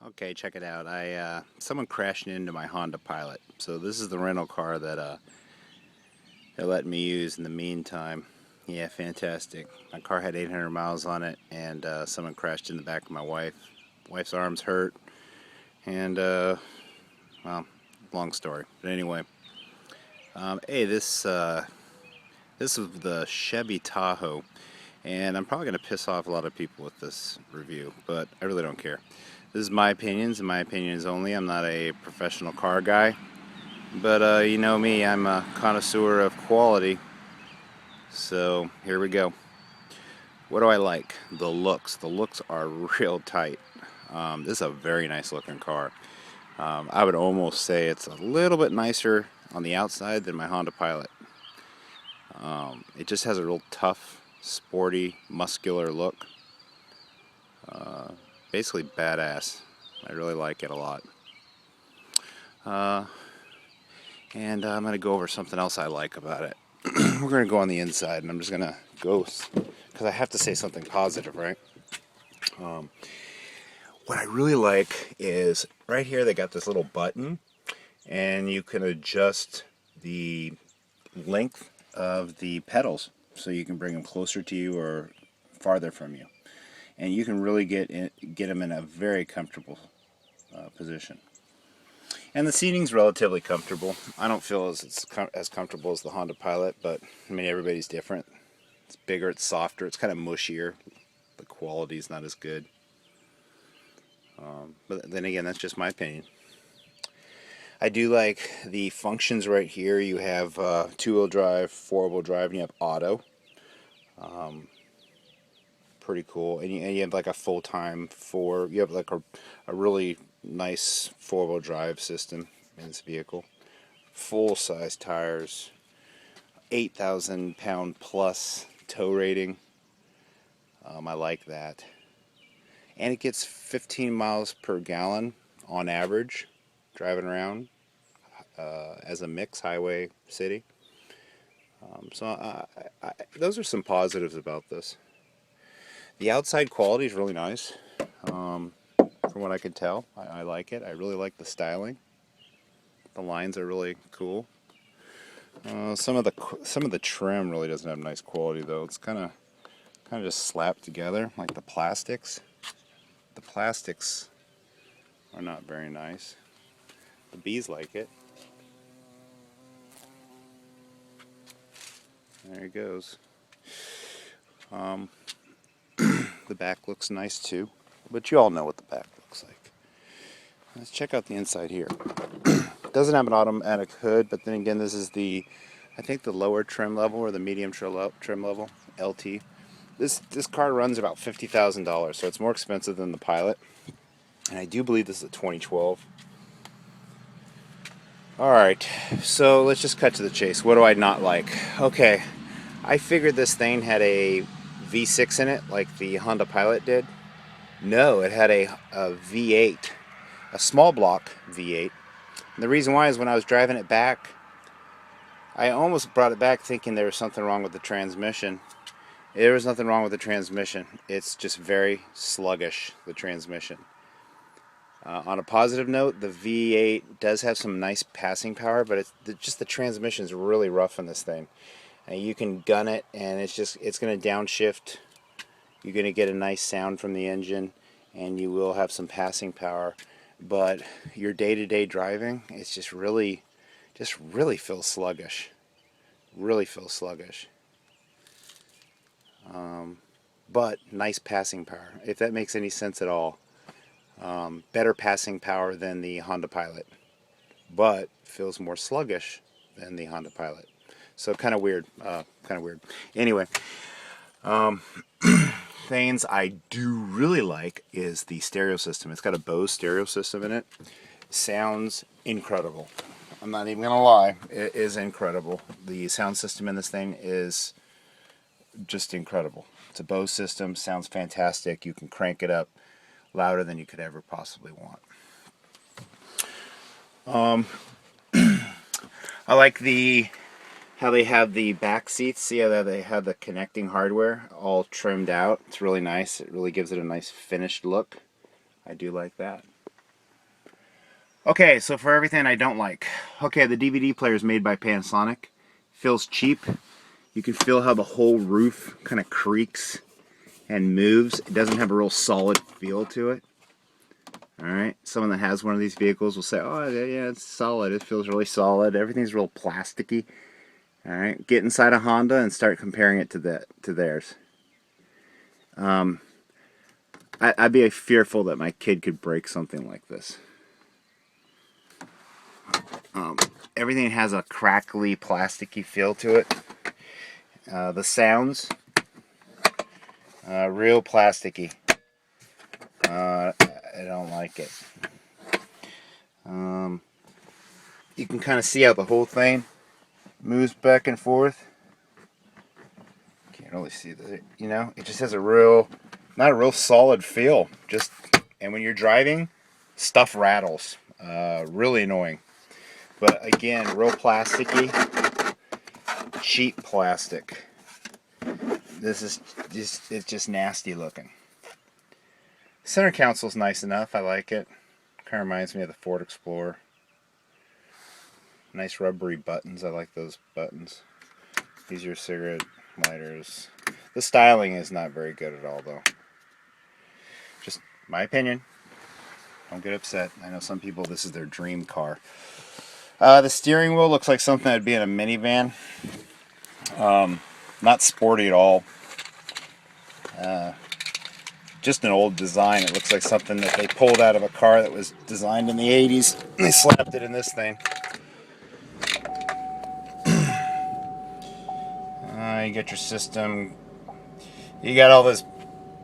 Okay, check it out. Someone crashed into my Honda Pilot. So this is the rental car that they're letting me use in the meantime. Yeah, fantastic. My car had 800 miles on it, and someone crashed in the back of my wife. Wife's arm's hurt, and well, long story. But anyway, hey, this is the Chevy Tahoe, and I'm probably going to piss off a lot of people with this review, but I really don't care. This is my opinions, and my opinions only. I'm not a professional car guy, but you know me, I'm a connoisseur of quality. So here we go. What do I like? The looks. The looks are real tight. This is a very nice looking car. I would almost say it's a little bit nicer on the outside than my Honda Pilot. It just has a real tough, sporty, muscular look. Basically badass. I really like it a lot. And I'm going to go over something else I like about it. We're going to go on the inside, and I'm just going to go, because I have to say something positive, right? What I really like is right here they got this little button, and you can adjust the length of the pedals so you can bring them closer to you or farther from you. And you can really get them in a very comfortable position. And the seating's relatively comfortable. I don't feel as comfortable as the Honda Pilot, but I mean everybody's different. It's bigger, it's softer, it's kind of mushier. The quality's not as good. But then again, that's just my opinion. I do like the functions right here. You have two-wheel drive, four-wheel drive, and you have auto. Pretty cool. And you have like a full-time you have like a really nice four-wheel drive system in this vehicle. Full-size tires, 8,000 pound plus tow rating. I like that. And it gets 15 miles per gallon on average driving around as a mix highway city. Those are some positives about this. The outside quality is really nice. From what I can tell, I like it. I really like the styling. The lines are really cool. Some of the trim really doesn't have nice quality though. It's kind of just slapped together, like the plastics. The plastics are not very nice. The bees like it. There he goes. The back looks nice too, but you all know what the back looks like. Let's check out the inside here. It doesn't have an automatic hood, but then again, this is I think the lower trim level or the medium trim level, LT. This car runs about $50,000, so it's more expensive than the Pilot. And I do believe this is a 2012. Alright, so let's just cut to the chase. What do I not like? Okay, I figured this thing had a V6 in it, like the Honda Pilot did. No, it had a V8, a small block V8. And the reason why is when I was driving it back, I almost brought it back thinking there was something wrong with the transmission. There was nothing wrong with the transmission. It's just very sluggish, the transmission. On a positive note, the V8 does have some nice passing power, but just the transmission is really rough on this thing. And you can gun it, and it's going to downshift. You're going to get a nice sound from the engine, and you will have some passing power. But your day-to-day driving, it's just really feels sluggish. Really feels sluggish. But nice passing power, if that makes any sense at all. Better passing power than the Honda Pilot, but feels more sluggish than the Honda Pilot. So kind of weird. Anyway, things I do really like is the stereo system. It's got a Bose stereo system in it. Sounds incredible. I'm not even gonna lie. It is incredible. The sound system in this thing is just incredible. It's a Bose system. Sounds fantastic. You can crank it up louder than you could ever possibly want. I like how they have the back seats. See how they have the connecting hardware all trimmed out. It's really nice. It really gives it a nice finished look. I do like that. Okay, so for everything I don't like. Okay, the DVD player is made by Panasonic. Feels cheap. You can feel how the whole roof kind of creaks and moves. It doesn't have a real solid feel to it. Alright, someone that has one of these vehicles will say, oh yeah, it's solid. It feels really solid. Everything's real plasticky. Alright, get inside a Honda and start comparing it to theirs. I'd be fearful that my kid could break something like this. Everything has a crackly, plasticky feel to it. The sounds, real plasticky. I don't like it. You can kind of see how the whole thing moves back and forth. Can't really see that, you know. It just has a real, not a real solid feel. Just, and when you're driving, stuff rattles. Really annoying. But again, real plasticky, cheap plastic. This is just, it's just nasty looking. Center console's nice enough. I like it. Kind of reminds me of the Ford Explorer. Nice rubbery buttons. I like those buttons. These are your cigarette lighters. The styling is not very good at all, though. Just my opinion. Don't get upset. I know some people, this is their dream car. The steering wheel looks like something that'd be in a minivan. Not sporty at all. Just an old design. It looks like something that they pulled out of a car that was designed in the 80s. They slapped it in this thing. You get your system. You got all this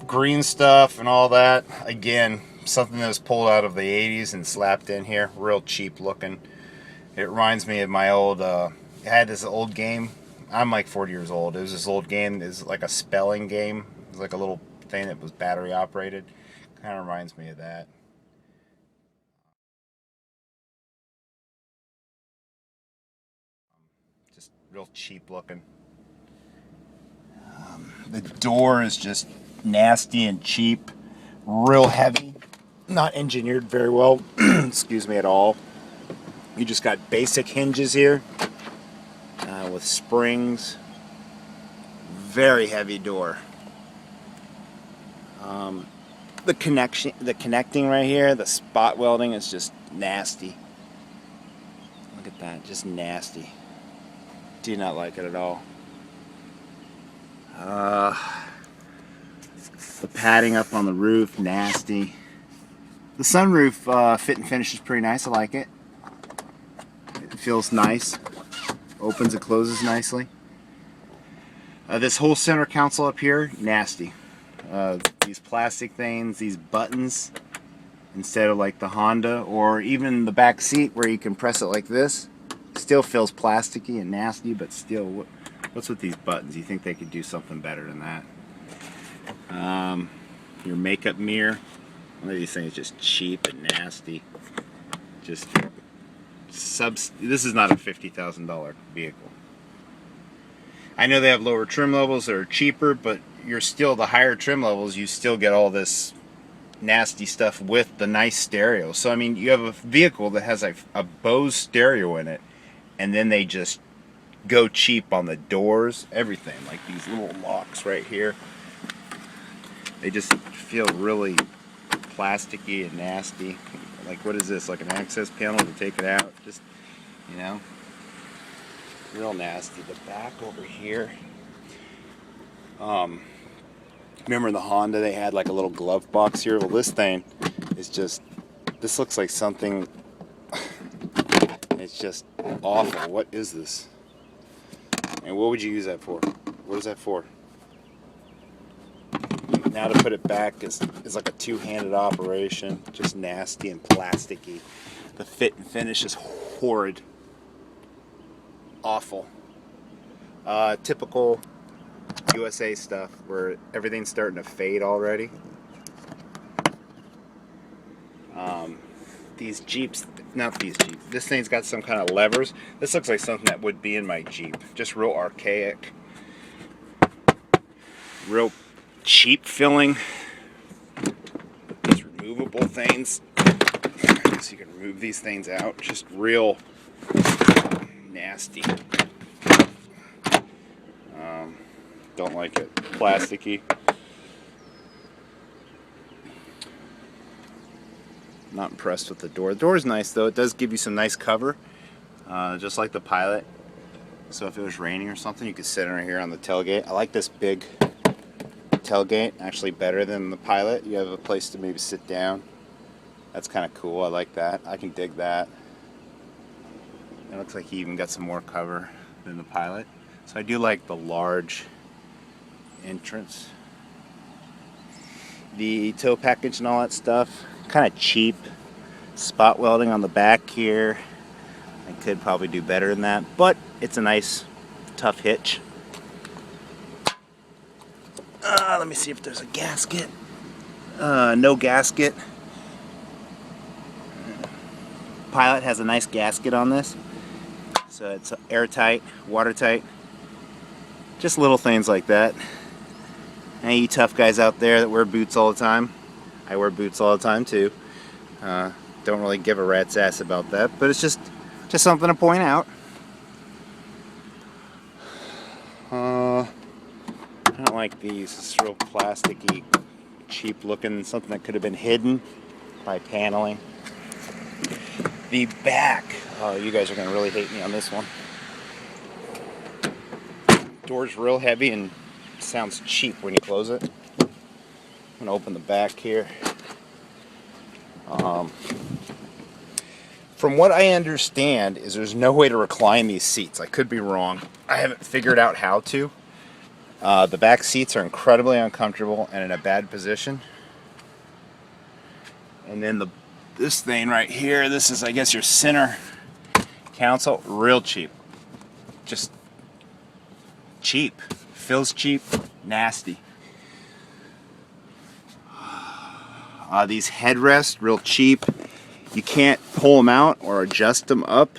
green stuff and all that. Again, something that was pulled out of the 80s and slapped in here. Real cheap looking. It reminds me of my old, I had this old game. I'm like 40 years old. It was this old game. It was like a spelling game. It was like a little thing that was battery operated. Kind of reminds me of that. Just real cheap looking. The door is just nasty and cheap. Real heavy. Not engineered very well. Excuse me, at all. You just got basic hinges here with springs. Very heavy door. The connecting right here, the spot welding is just nasty. Look at that, just nasty. Do not like it at all. The padding up on the roof, nasty. The sunroof fit and finish is pretty nice. I like it. It feels nice. Opens and closes nicely. This whole center console up here, nasty. These plastic things, these buttons, instead of like the Honda, or even the back seat where you can press it like this, still feels plasticky and nasty, but still, what's with these buttons? You think they could do something better than that? Your makeup mirror, one of these things is just cheap and nasty. Just this is not a $50,000 vehicle. I know they have lower trim levels that are cheaper, but you're still, the higher trim levels, you still get all this nasty stuff with the nice stereo. So I mean, you have a vehicle that has a Bose stereo in it, and then they just go cheap on the doors, everything, like these little locks right here. They just feel really plasticky and nasty. Like, what is this, like an access panel to take it out? Just, you know, real nasty. The back over here, remember in the Honda they had like a little glove box here? Well, this thing is just, this looks like something, it's just awful. What is this? And what would you use that for? What is that for? Now to put it back is like a two-handed operation. Just nasty and plasticky. The fit and finish is horrid. Awful. Typical USA stuff where everything's starting to fade already. These Jeeps, not these Jeeps, this thing's got some kind of levers. This looks like something that would be in my Jeep. Just real archaic. Real cheap feeling. These removable things. So you can remove these things out. Just real nasty. Don't like it. Plasticky. Not impressed with the door. The door is nice though. It does give you some nice cover, just like the Pilot. So if it was raining or something, you could sit in here on the tailgate. I like this big tailgate, actually better than the Pilot. You have a place to maybe sit down. That's kind of cool. I like that. I can dig that. It looks like he even got some more cover than the Pilot. So I do like the large entrance. The tow package and all that stuff, kind of cheap. Spot welding on the back here. I could probably do better than that, but it's a nice, tough hitch. Let me see if there's a gasket. No gasket. Pilot has a nice gasket on this, so it's airtight, watertight. Just little things like that. Hey, you tough guys out there that wear boots all the time. I wear boots all the time too. Don't really give a rat's ass about that, but it's just something to point out. I don't like these. It's real plasticky, cheap looking, something that could have been hidden by paneling. The back, oh, you guys are going to really hate me on this one. Door's real heavy and sounds cheap when you close it. I'm going to open the back here. From what I understand is there's no way to recline these seats. I could be wrong. I haven't figured out how to. The back seats are incredibly uncomfortable and in a bad position. And then this thing right here, this is, I guess, your center console. Real cheap. Just cheap. Feels cheap. Nasty. These headrests, real cheap. You can't pull them out or adjust them up.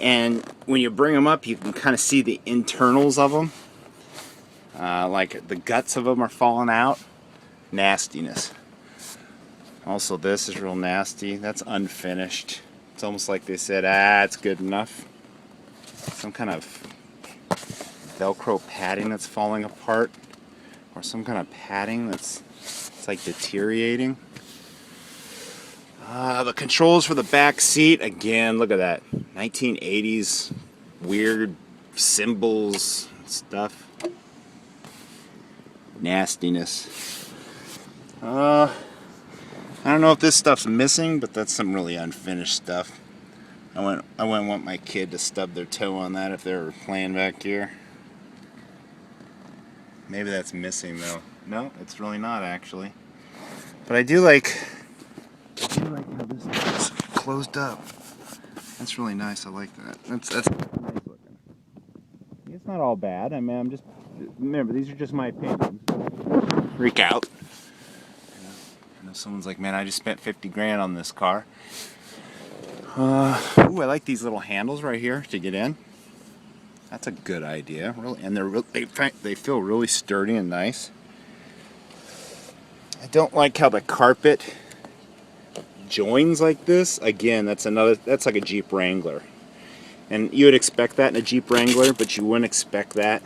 And when you bring them up, you can kind of see the internals of them. Like the guts of them are falling out. Nastiness. Also, this is real nasty. That's unfinished. It's almost like they said, it's good enough. Some kind of Velcro padding that's falling apart. Or some kind of padding it's like deteriorating. The controls for the back seat, again, look at that. 1980s weird symbols and stuff. Nastiness. I don't know if this stuff's missing, but that's some really unfinished stuff. I wouldn't want my kid to stub their toe on that if they were playing back here. Maybe that's missing though. No, it's really not actually. But I do like how this is closed up. That's really nice. I like that. That's nice looking. It's not all bad. I mean, remember, these are just my opinions. Freak out. I know someone's like, man, I just spent 50 grand on this car. Ooh, I like these little handles right here to get in. That's a good idea, really, and they feel really sturdy and nice. I don't like how the carpet joins like this. Again, that's like a Jeep Wrangler, and you would expect that in a Jeep Wrangler, but you wouldn't expect that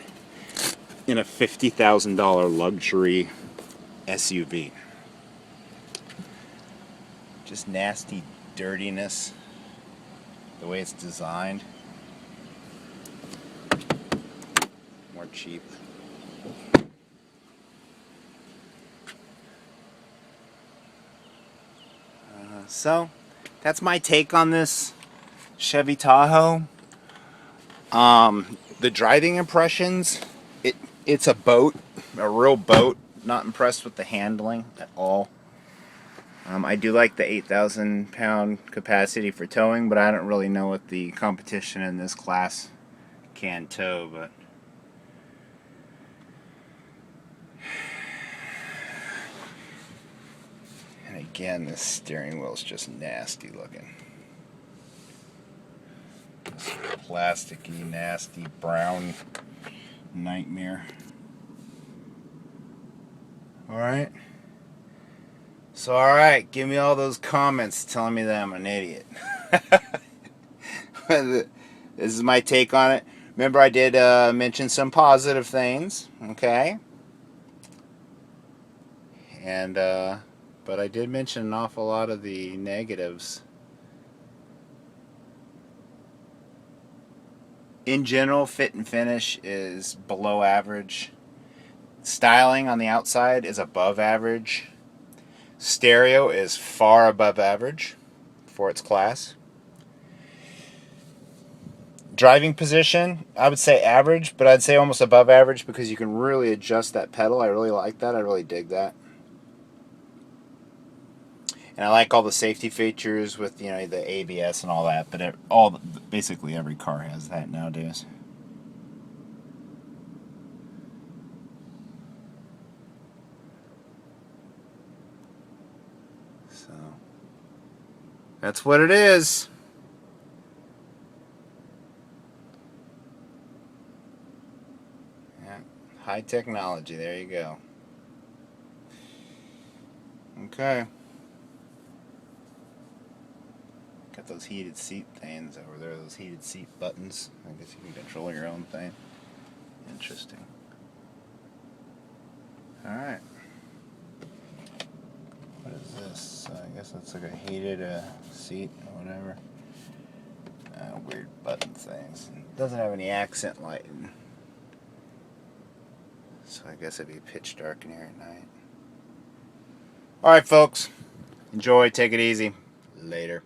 in a $50,000 luxury SUV. Just nasty dirtiness, the way it's designed. More cheap. So that's my take on this Chevy Tahoe. The driving impressions, it's a boat, a real boat. Not impressed with the handling at all. I do like the 8,000 pound capacity for towing, but I don't really know what the competition in this class can tow. But and again, this steering wheel is just nasty looking. This plasticky, nasty, brown nightmare. Alright. So alright, give me all those comments telling me that I'm an idiot. This is my take on it. Remember, I did mention some positive things, okay? And but I did mention an awful lot of the negatives. In general, fit and finish is below average. Styling on the outside is above average. Stereo is far above average for its class. Driving position, I would say average, but I'd say almost above average because you can really adjust that pedal. I really like that. I really dig that. And I like all the safety features with, you know, the ABS and all that, but basically every car has that nowadays. So that's what it is. Yeah, high technology. There you go. Okay. Got those heated seat things over there, those heated seat buttons. I guess you can control your own thing. Interesting. Alright. What is this? I guess that's like a heated seat or whatever. Weird button things. It doesn't have any accent lighting. So I guess it'd be pitch dark in here at night. Alright, folks. Enjoy. Take it easy. Later.